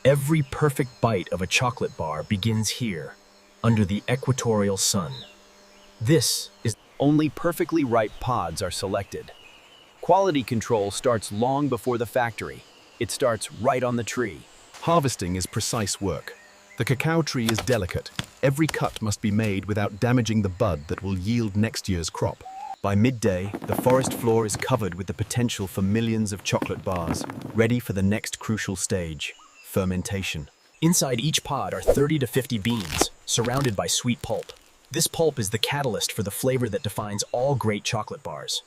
Every perfect bite of a chocolate bar begins here, under the equatorial sun. This is only perfectly ripe pods are selected. Quality control starts long before the factory. It starts right on the tree. Harvesting is precise work. The cacao tree is delicate. Every cut must be made without damaging the bud that will yield next year's crop. By midday, the forest floor is covered with the potential for millions of chocolate bars, ready for the next crucial stage, fermentation. Inside each pod are 30 to 50 beans, surrounded by sweet pulp. This pulp is the catalyst for the flavor that defines all great chocolate bars.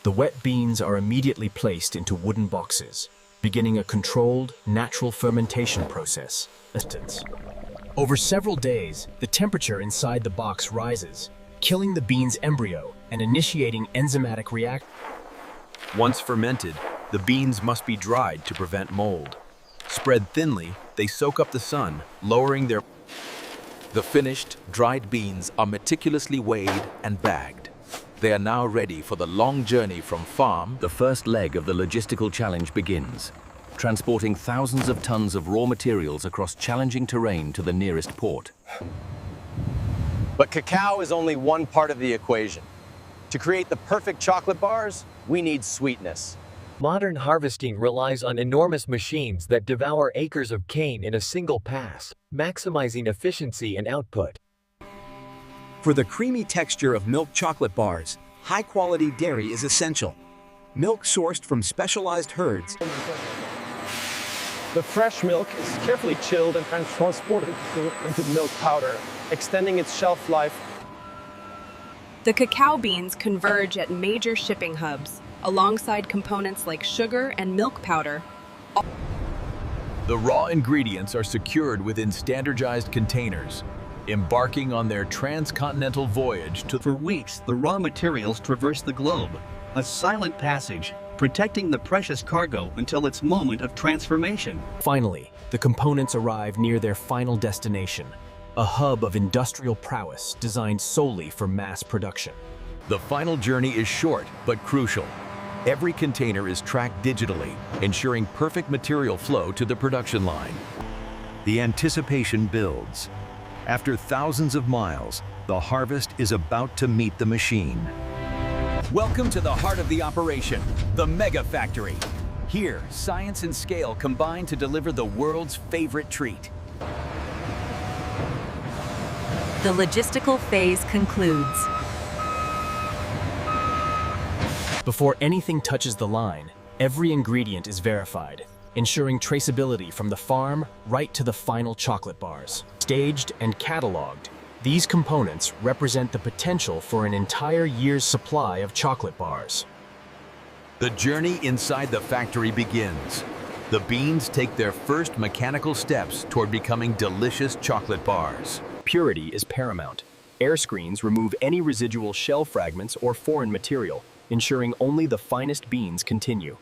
The wet beans are immediately placed into wooden boxes, beginning a controlled, natural fermentation process. Over several days, the temperature inside the box rises, killing the bean's embryo and initiating enzymatic reaction. Once fermented, the beans must be dried to prevent mold. Spread thinly, they soak up the sun, lowering their... The finished, dried beans are meticulously weighed and bagged. They are now ready for the long journey from farm. The first leg of the logistical challenge begins, transporting thousands of tons of raw materials across challenging terrain to the nearest port. But cacao is only one part of the equation. To create the perfect chocolate bars, we need sweetness. Modern harvesting relies on enormous machines that devour acres of cane in a single pass, maximizing efficiency and output. For the creamy texture of milk chocolate bars, high-quality dairy is essential. Milk sourced from specialized herds. The fresh milk is carefully chilled and transported into milk powder, extending its shelf life. The cacao beans converge at major shipping hubs, alongside components like sugar and milk powder. The raw ingredients are secured within standardized containers, embarking on their transcontinental voyage to... For weeks, the raw materials traverse the globe, a silent passage, protecting the precious cargo until its moment of transformation. Finally, the components arrive near their final destination, a hub of industrial prowess designed solely for mass production. The final journey is short but crucial. Every container is tracked digitally, ensuring perfect material flow to the production line. The anticipation builds. After thousands of miles, the harvest is about to meet the machine. Welcome to the heart of the operation, the Mega Factory. Here, science and scale combine to deliver the world's favorite treat. The logistical phase concludes. Before anything touches the line, every ingredient is verified, ensuring traceability from the farm right to the final chocolate bars. Staged and cataloged, these components represent the potential for an entire year's supply of chocolate bars. The journey inside the factory begins. The beans take their first mechanical steps toward becoming delicious chocolate bars. Purity is paramount. Air screens remove any residual shell fragments or foreign material, ensuring only the finest beans continue.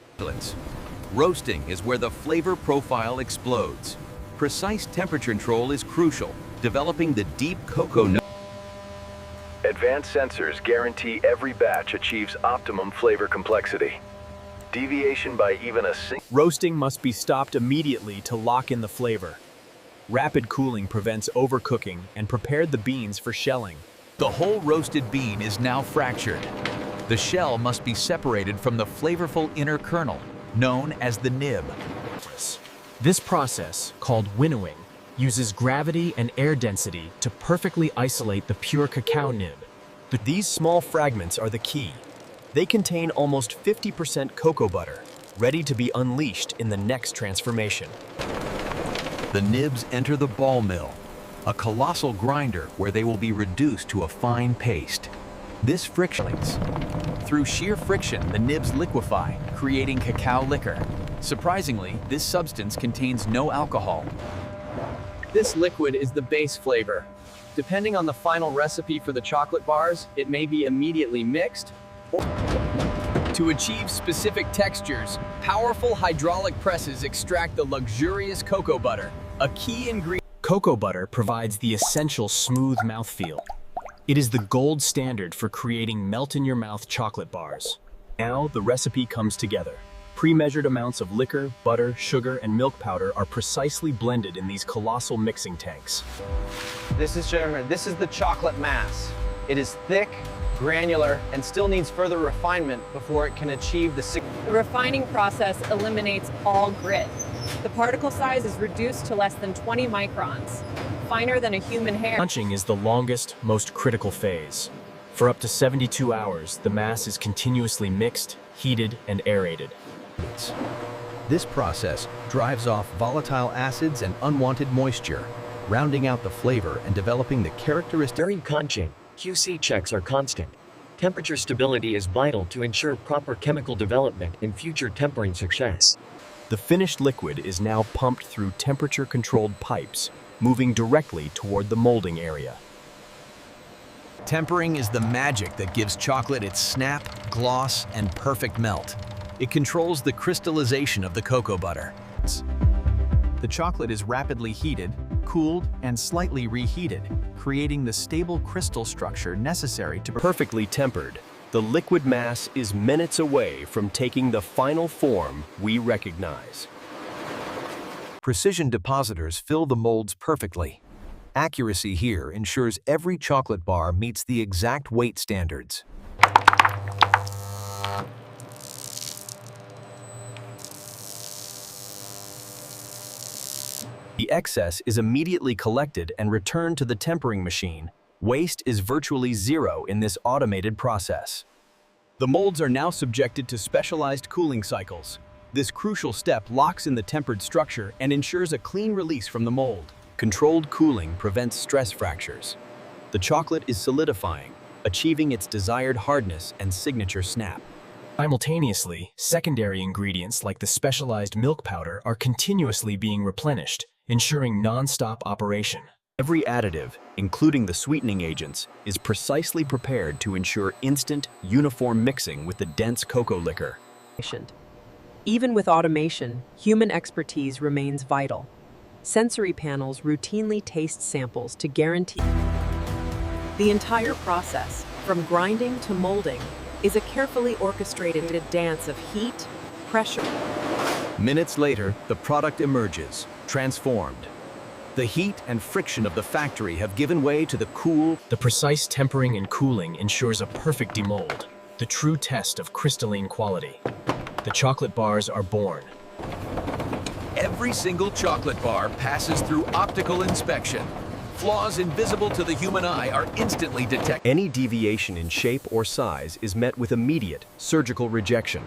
Roasting is where the flavor profile explodes. Precise temperature control is crucial, developing the deep cocoa note. Advanced sensors guarantee every batch achieves optimum flavor complexity. Deviation by even a single... Roasting must be stopped immediately to lock in the flavor. Rapid cooling prevents overcooking and prepared the beans for shelling. The whole roasted bean is now fractured. The shell must be separated from the flavorful inner kernel, known as the nib. This process, called winnowing, uses gravity and air density to perfectly isolate the pure cacao nib. These small fragments are the key. They contain almost 50% cocoa butter, ready to be unleashed in the next transformation. The nibs enter the ball mill, a colossal grinder where they will be reduced to a fine paste. This frictions. Through sheer friction, the nibs liquefy, creating cacao liquor. Surprisingly, this substance contains no alcohol. This liquid is the base flavor. Depending on the final recipe for the chocolate bars, it may be immediately mixed. To achieve specific textures, powerful hydraulic presses extract the luxurious cocoa butter, a key ingredient. Cocoa butter provides the essential smooth mouthfeel. It is the gold standard for creating melt-in-your-mouth chocolate bars. Now the recipe comes together. Pre-measured amounts of liquor, butter, sugar, and milk powder are precisely blended in these colossal mixing tanks. This is the chocolate mass. It is thick, granular, and still needs further refinement before it can achieve the refining process eliminates all grit. The particle size is reduced to less than 20 microns, finer than a human hair. Punching is the longest, most critical phase. For up to 72 hours, the mass is continuously mixed, heated, and aerated. This process drives off volatile acids and unwanted moisture, rounding out the flavor and developing the characteristic. During conching, QC checks are constant. Temperature stability is vital to ensure proper chemical development and future tempering success. The finished liquid is now pumped through temperature-controlled pipes, moving directly toward the molding area. Tempering is the magic that gives chocolate its snap, gloss, and perfect melt. It controls the crystallization of the cocoa butter. The chocolate is rapidly heated, cooled, and slightly reheated, creating the stable crystal structure necessary to Perfectly tempered, the liquid mass is minutes away from taking the final form we recognize. Precision depositors fill the molds perfectly. Accuracy here ensures every chocolate bar meets the exact weight standards. The excess is immediately collected and returned to the tempering machine. Waste is virtually zero in this automated process. The molds are now subjected to specialized cooling cycles. This crucial step locks in the tempered structure and ensures a clean release from the mold. Controlled cooling prevents stress fractures. The chocolate is solidifying, achieving its desired hardness and signature snap. Simultaneously, secondary ingredients like the specialized milk powder are continuously being replenished, ensuring non-stop operation. Every additive, including the sweetening agents, is precisely prepared to ensure instant, uniform mixing with the dense cocoa liquor. Even with automation, human expertise remains vital. Sensory panels routinely taste samples to guarantee. The entire process, from grinding to molding, is a carefully orchestrated dance of heat, pressure. Minutes later, the product emerges, transformed. The heat and friction of the factory have given way to the cool. The precise tempering and cooling ensures a perfect demold, the true test of crystalline quality. The chocolate bars are born. Every single chocolate bar passes through optical inspection. Flaws invisible to the human eye are instantly detected. Any deviation in shape or size is met with immediate surgical rejection.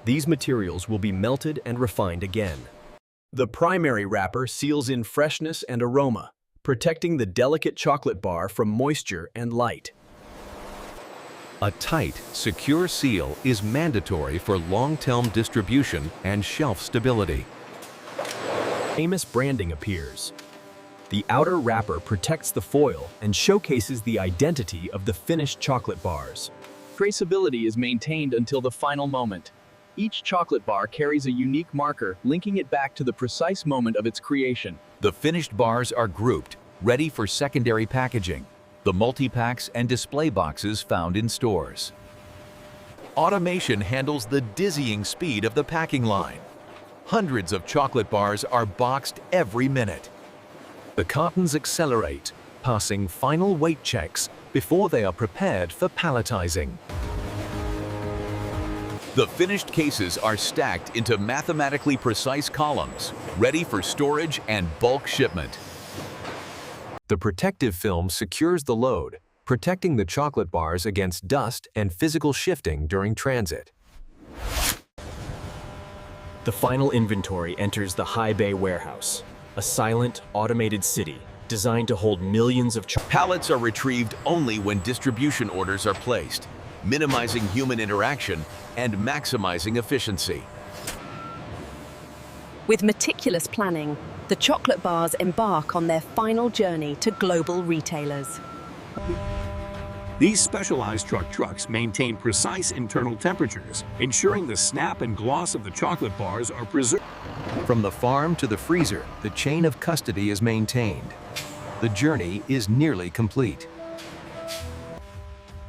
These materials will be melted and refined again. The primary wrapper seals in freshness and aroma, protecting the delicate chocolate bar from moisture and light. A tight, secure seal is mandatory for long-term distribution and shelf stability. Famous branding appears. The outer wrapper protects the foil and showcases the identity of the finished chocolate bars. Traceability is maintained until the final moment. Each chocolate bar carries a unique marker, linking it back to the precise moment of its creation. The finished bars are grouped, ready for secondary packaging, the multi-packs and display boxes found in stores. Automation handles the dizzying speed of the packing line. Hundreds of chocolate bars are boxed every minute. The cartons accelerate, passing final weight checks before they are prepared for palletizing. The finished cases are stacked into mathematically precise columns, ready for storage and bulk shipment. The protective film secures the load, protecting the chocolate bars against dust and physical shifting during transit. The final inventory enters the high bay warehouse, a silent, automated city designed to hold millions of Pallets are retrieved only when distribution orders are placed, minimizing human interaction and maximizing efficiency. With meticulous planning, the chocolate bars embark on their final journey to global retailers. These specialized trucks maintain precise internal temperatures, ensuring the snap and gloss of the chocolate bars are preserved. From the farm to the freezer, the chain of custody is maintained. The journey is nearly complete.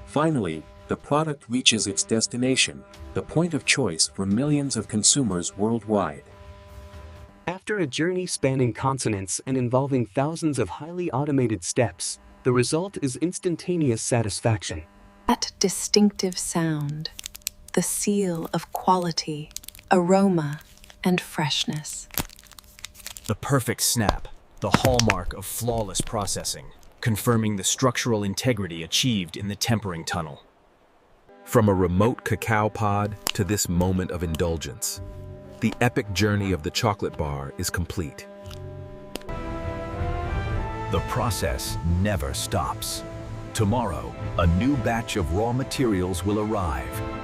Finally, the product reaches its destination, the point of choice for millions of consumers worldwide. After a journey spanning continents and involving thousands of highly automated steps, the result is instantaneous satisfaction. That distinctive sound, the seal of quality, aroma, and freshness. The perfect snap, the hallmark of flawless processing, confirming the structural integrity achieved in the tempering tunnel. From a remote cacao pod to this moment of indulgence, the epic journey of the chocolate bar is complete. The process never stops. Tomorrow, a new batch of raw materials will arrive.